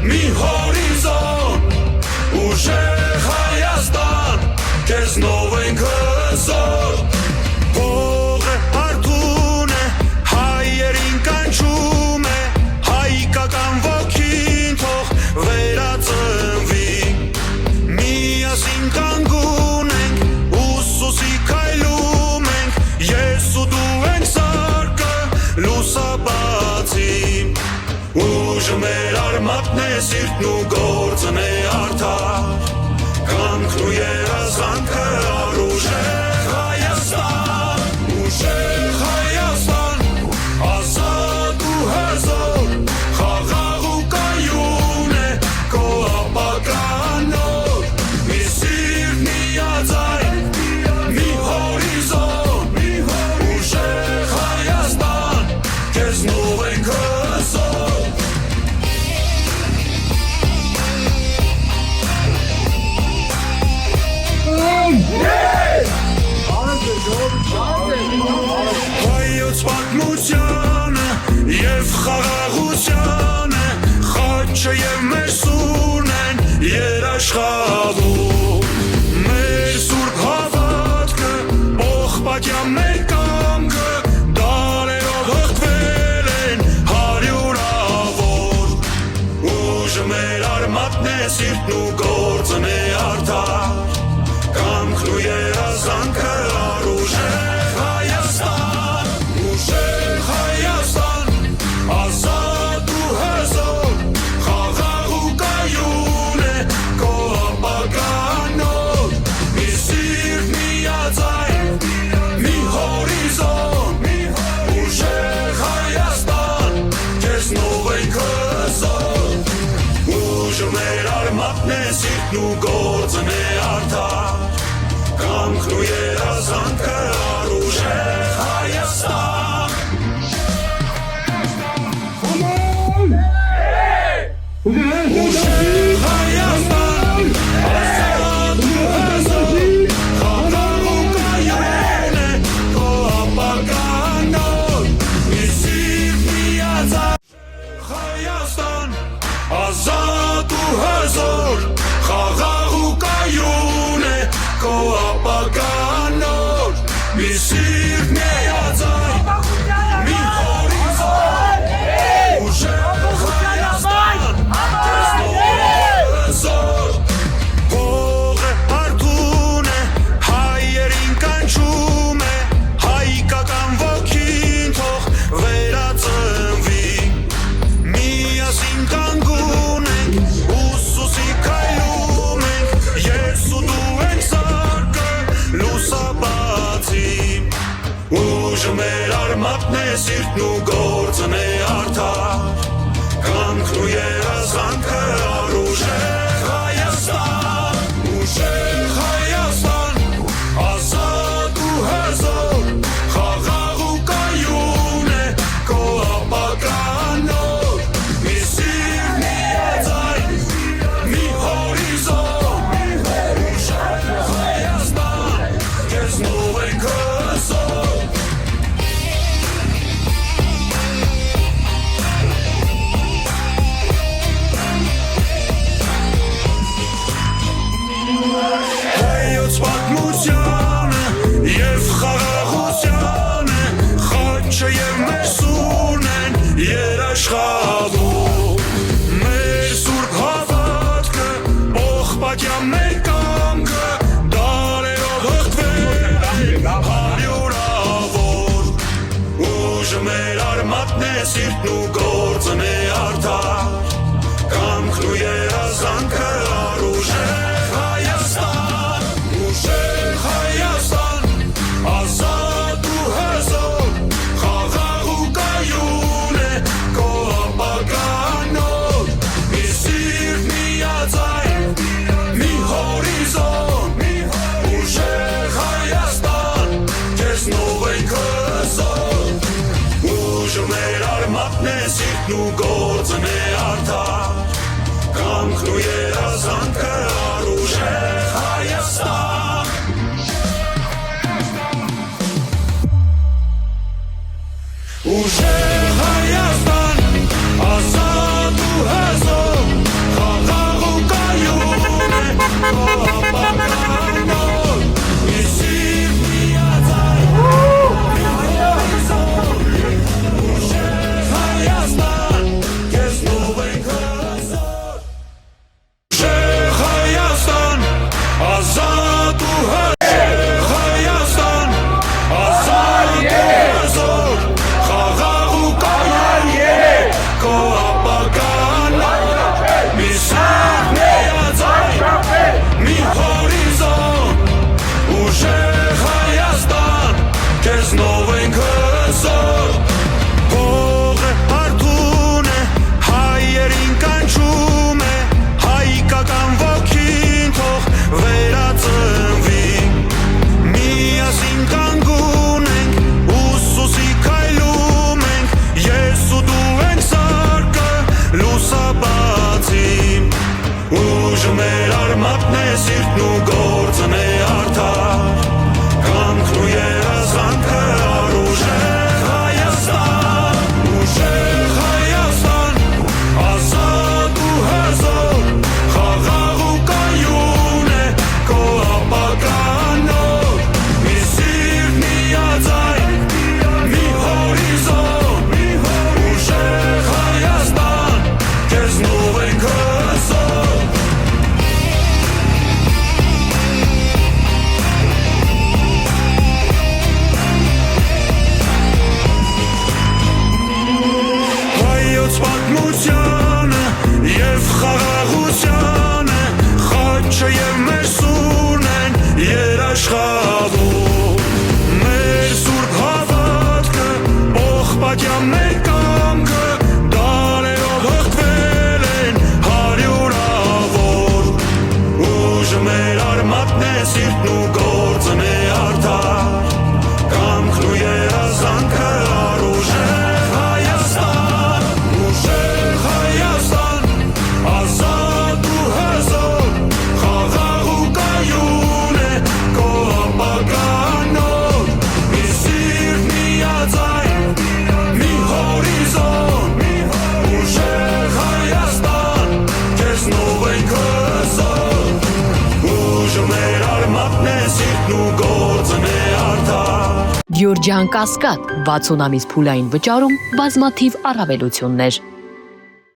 մի հորիզոն, ուժեղ Հայաստան, քեզնով ենք հզոր, փողը հարթուն է, հայերին կանչում է, հայկական ոգին թող վերածնվի, միասին կանգուն ենք, ուսուսի քայլում ենք, ես ու դու ենք սարկը լուսաբացի, ուժը մեր արմատն է, սիրտն ու գործն է արդար, կամքն ու երազանքը առուժեղ Հայաստան, ուժեղ Հայաստան, ազատ ու հզոր, խաղաղ ու կայուն է քո ապագանոր, մի սիրտ միաձայն, մի հորիզոն, ուժեղ Հայաստան, քեզնով ենք հզոր. Հայոց պատմությանը և խաղաղությանը խաչը և մեր սուրն են երաշխավում, մեր սուրբ հավատքը, պողպատյա մեր կամքը, դարերով հղկվել են հարյուրավոր, ուժը մեր արմատն է, սիրտն ու գործն է արդար, կամքն ու երազանքը առուժեղ Հայաստան, ուժեղ Հայաստան, ազատ ու հզոր, խաղաղ ու կայուն է քո ապագանոր, մի սիրտ միաձայն, մի հորիզոն, ուժեղ Հայաստան, քեզնով ենք հզոր, ուժը մեր արմատն է, սիրտն ու գործն է արդար, կամքն ու երազանքը առուժեղ Հայաստան. Ուժեղ Հայաստան, ազատ ու հզոր, խաղաղ ու կայուն է քո ապագանոր, մի սիրտ միաձայն, Հայաստան, ազատ ու հզոր, խաղաղ ու կայուն է քո ապագանոր, մի սիրտ միաձայն, մի հորիզոն, ուժեղ Հայաստան, քեզնով ենք հզոր, փողը հարթուն է, հայերին կանչում է, հայկական ոգին թող վերածնվի, միասին կանգուն ենք, ուսուսի քայլում ենք, ես ու դու ենք սարկը լուսաբացի, ուժը մեր արմատն է, սիրտն ու գործն է արդար, կամքն ու երազանքը առուժեղ Հայաստան, ուժեղ Հայաստան, ազատ ու հզոր, խաղաղ ու կայուն է քո ապագանոր, մի սիրտ միաձայն, մի հորիզոն, ուժեղ Հայաստան, քեզնով ենք հզոր. Հայոց պատմությանը և խաղաղությանը խաչը և մեր սուրն են երաշխավում, մեր սուրբ հավատքը, պողպատյա մեր կամքը, դարերով հղկվել են հարյուրավոր, ուժը մեր արմատն է, սիրտն ու գործն է արդար, կամքն ու երազանքը առուժեղ Հայաստան, ուժեղ Հայաստան, ազատ ու հզոր, խաղաղ ու կայուն է քո ապագանոր, մի սիրտ միաձայն, մի հորիզոն, ուժեղ Հայաստան, քեզնով ենք հզոր, ուժը մեր արմատն է, սիրտն ու գործն է արդար, կամքն ու երազանքը առուժեղ Հայաստան. Ուժեղ Հայաստան, ազատ ու հզոր, ուժը մեր արմատն է, սիրտն ու գործն է արդար, կամքն ու երազանքը առուժեղ Հայաստան, ուժեղ Հայաստան, ազատ ու հզոր, խաղաղ ու կայուն է քո ապագանոր, մի սիրտ միաձայն, մի հորիզոն, ուժեղ Հայաստան, քեզնով ենք հզոր. Հայոց պատմությանը և խաղաղությանը խաչը և մեր սուրն են երաշխավոր, մեր սուրբ հավատքը, պողպատյան մեր կամքը, դարերով հղկվել են հարյուրավոր, ուժը մեր արմատն է, սիրտն ու գործն է արդար, կամքն ու երազանքը առուժեղ Հայաստան, ուժեղ Հայաստան, ազատ ու հզոր, խաղաղ ու կայուն է քո ապագանոր, մի սիրտ միաձայն, մի հորիզոն, ուժեղ Հայաստան, քեզնով ենք հզոր, ուժը մեր արմատն է, սիրտն ու գործն է արդար. Գյորջյան Կասկադ 60 ամիս փուլային վճարում, բազմաթիվ առավելություններ.